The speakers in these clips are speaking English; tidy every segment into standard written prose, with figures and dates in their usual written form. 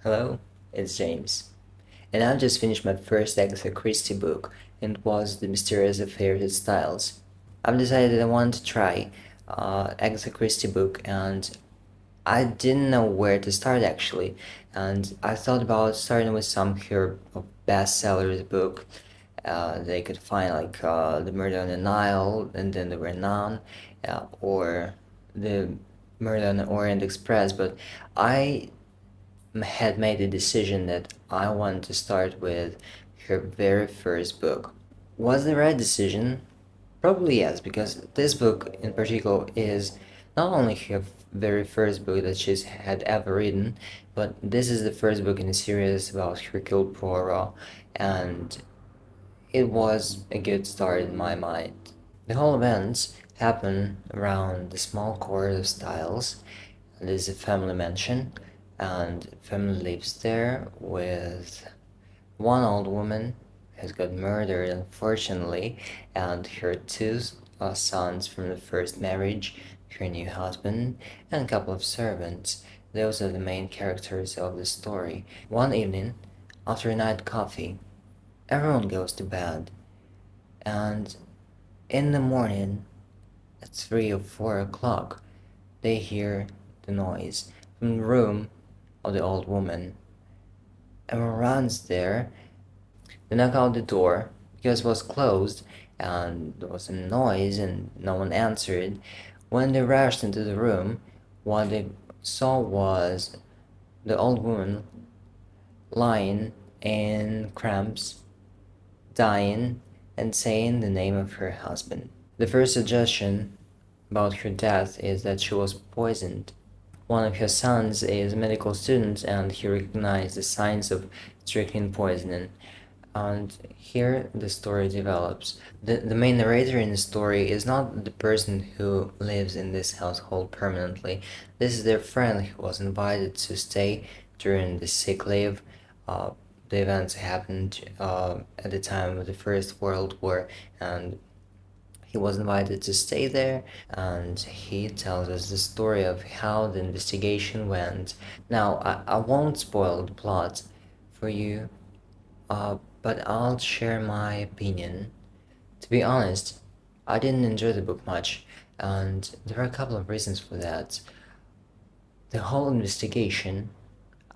Hello, it's James. And I've just finished my first Agatha Christie book, and it was The Mysterious Affairs of Styles. I've decided I want to try Agatha Christie book, and I didn't know where to start actually. And I thought about starting with some her bestsellers book. They could find like The Murder on the Nile, and then The Renown, or The Murder on the Orient Express. But I had made the decision that I wanted to start with her very first book. Was the right decision? Probably yes, because this book in particular is not only her very first book that she's had ever written, but this is the first book in a series about Hercule Poirot, and it was a good start in my mind. The whole events happen around the small court of Styles. There's a family mansion, and family lives there with one old woman has got murdered, unfortunately, and her two sons from the first marriage, her new husband, and a couple of servants. Those are the main characters of the story. One evening, after a night coffee, everyone goes to bed, and in the morning, at 3 or 4 o'clock, they hear the noise from the room of the old woman. Everyone runs there. They knock out the door because it was closed and there was a noise and no one answered. When they rushed into the room, what they saw was the old woman lying in cramps, dying, and saying the name of her husband. The first suggestion about her death is that she was poisoned. One of her sons is a medical student and he recognized the signs of strychnine poisoning. And here the story develops. The main narrator in the story is not the person who lives in this household permanently. This is their friend who was invited to stay during the sick leave. Uh, the events happened at the time of the First World War, and he was invited to stay there, and he tells us the story of how the investigation went. Now, I won't spoil the plot for you, but I'll share my opinion. To be honest, I didn't enjoy the book much, and there are a couple of reasons for that. The whole investigation,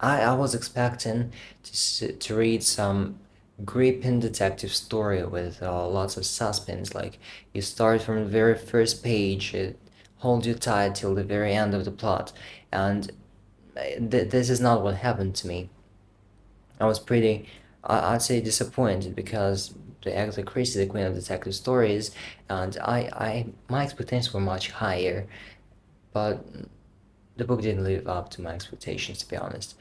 I was expecting to read some gripping detective story with lots of suspense. Like you start from the very first page, it holds you tight till the very end of the plot, and this is not what happened to me. I was pretty, I'd say, disappointed because the Agatha Christie, the Queen of Detective Stories, and my expectations were much higher, but the book didn't live up to my expectations, to be honest.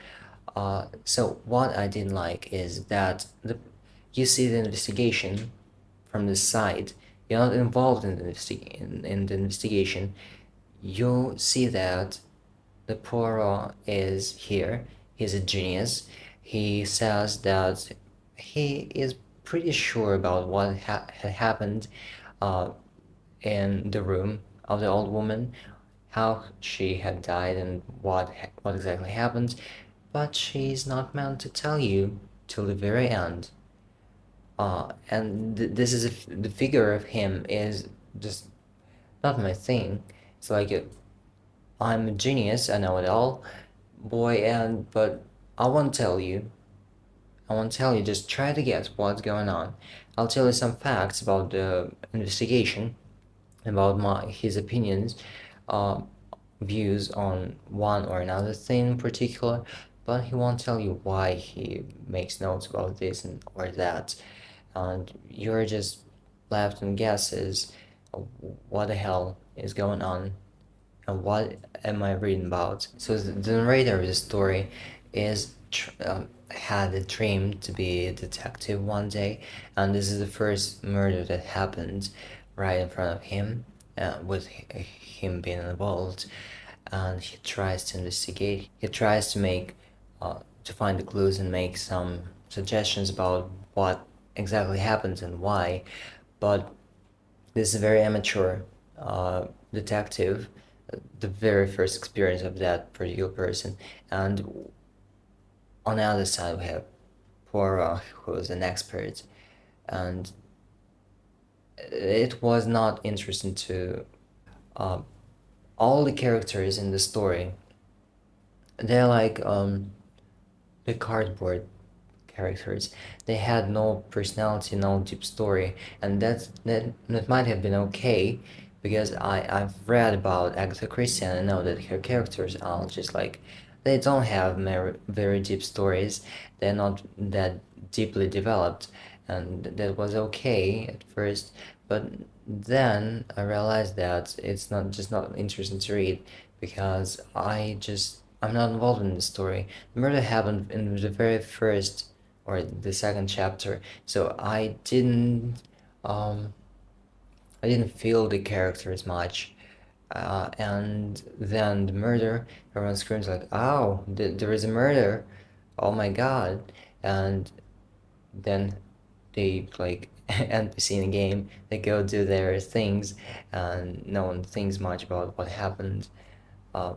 So what I didn't like is that you see the investigation from the side. You're not involved in in the investigation. You see that the Poirot is here. He's a genius. He says that he is pretty sure about what had happened uh, in the room of the old woman, how she had died and what exactly happened, but she's not meant to tell you till the very end. And this is the figure of him is just not my thing. It's like I'm a genius, I know it all, boy, and but I won't tell you. I won't tell you. Just try to guess what's going on. I'll tell you some facts about the investigation, about his opinions, uh, views on one or another thing in particular, but he won't tell you why he makes notes about this and or that, and you're just left in guesses of what the hell is going on and what am I reading about. So the narrator of the story is had a dream to be a detective one day, and this is the first murder that happened right in front of him, with him being involved, and he tries to investigate. He tries to make to find the clues and make some suggestions about what exactly happened and why, but this is a very amateur detective, the very first experience of that particular person, and on the other side we have Poirot, who is an expert, and it was not interesting to uh, all the characters in the story. They're like the cardboard characters. They had no personality, no deep story, and that might have been okay because I've read about Agatha Christie and I know that her characters are just like they don't have very deep stories. They're not that deeply developed, and that was okay at first. But then I realized that it's not interesting to read because I'm not involved in the story. The murder happened in the very first or the second chapter, so um, I didn't feel the characters much. And then the murder, everyone screams like, "Oh, there is a murder! Oh my God!" And then they like NPC in the game. They go do their things, and no one thinks much about what happened. Uh,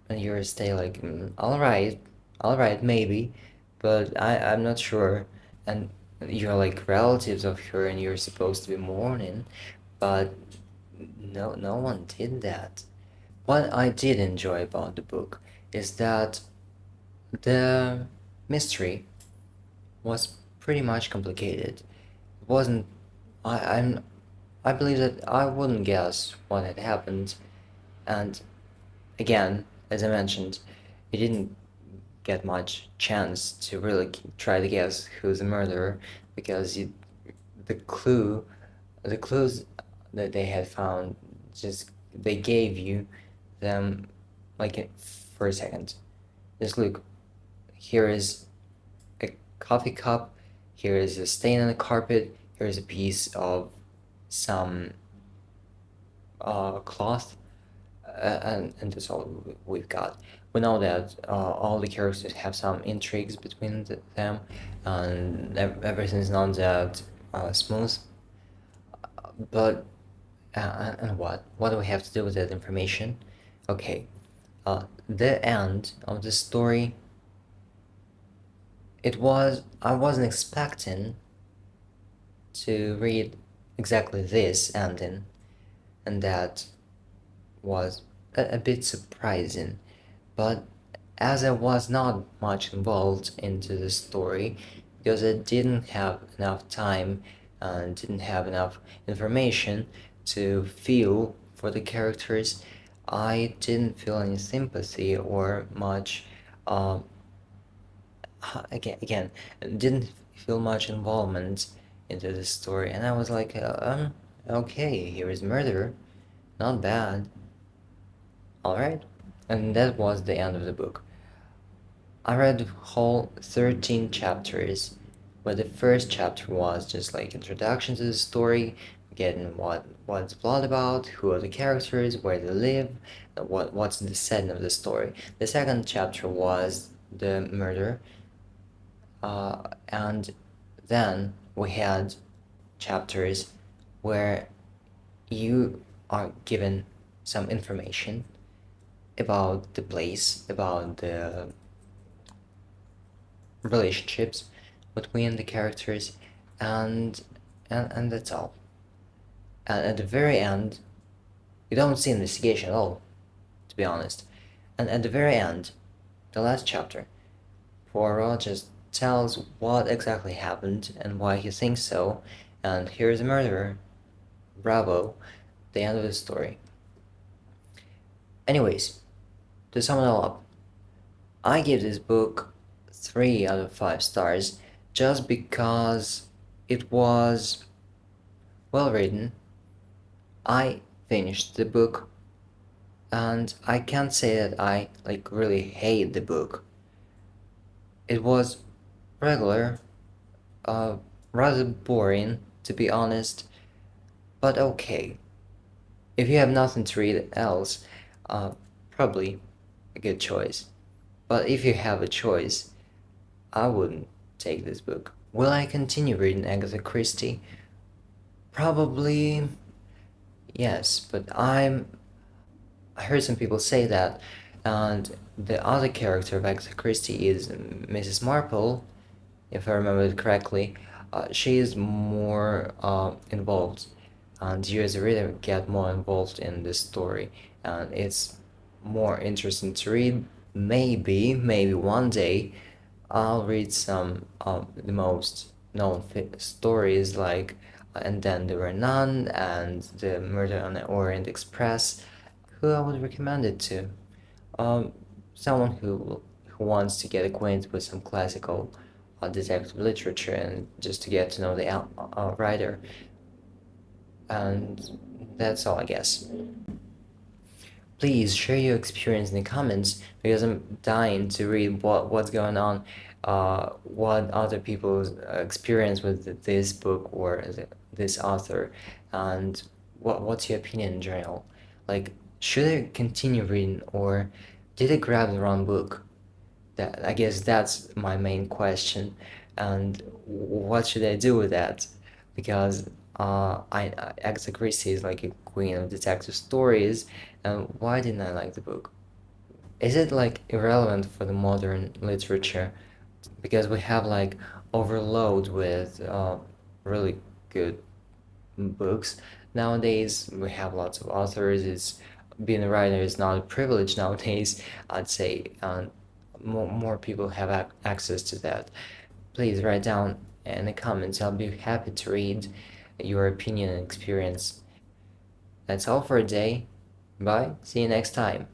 and you stay like, all right, maybe, but I'm not sure. And you're like relatives of her, and you're supposed to be mourning, but no one did that. What I did enjoy about the book is that the mystery was pretty much complicated. It wasn't. I I'm I believe that I wouldn't guess what had happened, and again, as I mentioned, it didn't get much chance to really try to guess who's the murderer because the clue, the clues that they had found, just they gave you them like for a second. Just look, here is a coffee cup, here is a stain on the carpet, here is a piece of some cloth, and that's all we've got. We know that all the characters have some intrigues between them, and everything's not that smooth. But and what do we have to do with that information? Okay, the end of the story. I wasn't expecting to read exactly this ending, and that was a bit surprising. But as I was not much involved into the story, because I didn't have enough time and didn't have enough information to feel for the characters, I didn't feel any sympathy or much. Um, again, didn't feel much involvement into the story, and I was like, okay, here is murder, not bad. All right, and that was the end of the book. I read the whole 13 chapters, where the first chapter was just like introduction to the story, getting what's the plot about, who are the characters, where they live, what's the setting of the story. The second chapter was the murder, and then we had chapters where you are given some information about the place, about the relationships between the characters, and and that's all. And at the very end, you don't see investigation at all, to be honest. And at the very end, the last chapter, Poirot just tells what exactly happened and why he thinks so, and here's the murderer. Bravo, the end of the story. Anyways, to sum it all up, I give this book 3 out of 5 stars just because it was well written. I finished the book, and I can't say that I like really hate the book. It was regular, uh, rather boring to be honest, but okay. If you have nothing to read else, probably a good choice. But if you have a choice, I wouldn't take this book. Will I continue reading Agatha Christie? Probably yes, but I heard some people say that, and the other character of Agatha Christie is Mrs. Marple, if I remember it correctly. She is more involved, and you as a reader get more involved in the story, and it's more interesting to read. Maybe one day I'll read some of the most known stories like And Then There Were None and The Murder on the Orient Express. Who I would recommend it to? Um, Someone who wants to get acquainted with some classical detective literature and just to get to know the writer. And that's all, I guess. Please share your experience in the comments because I'm dying to read what's going on, what other people's experience with this book or this author, and what's your opinion in general? Like, should I continue reading or did I grab the wrong book? That, I guess that's my main question, and what should I do with that? Because Agatha Christie is like a queen of detective stories, and why didn't I like the book? Is it like irrelevant for the modern literature? Because we have like overload with really good books. Nowadays, we have lots of authors. It's being a writer is not a privilege nowadays, I'd say. More people have access to that. Please write down in the comments. I'll be happy to read your opinion and experience. That's all for today. Bye. See you next time.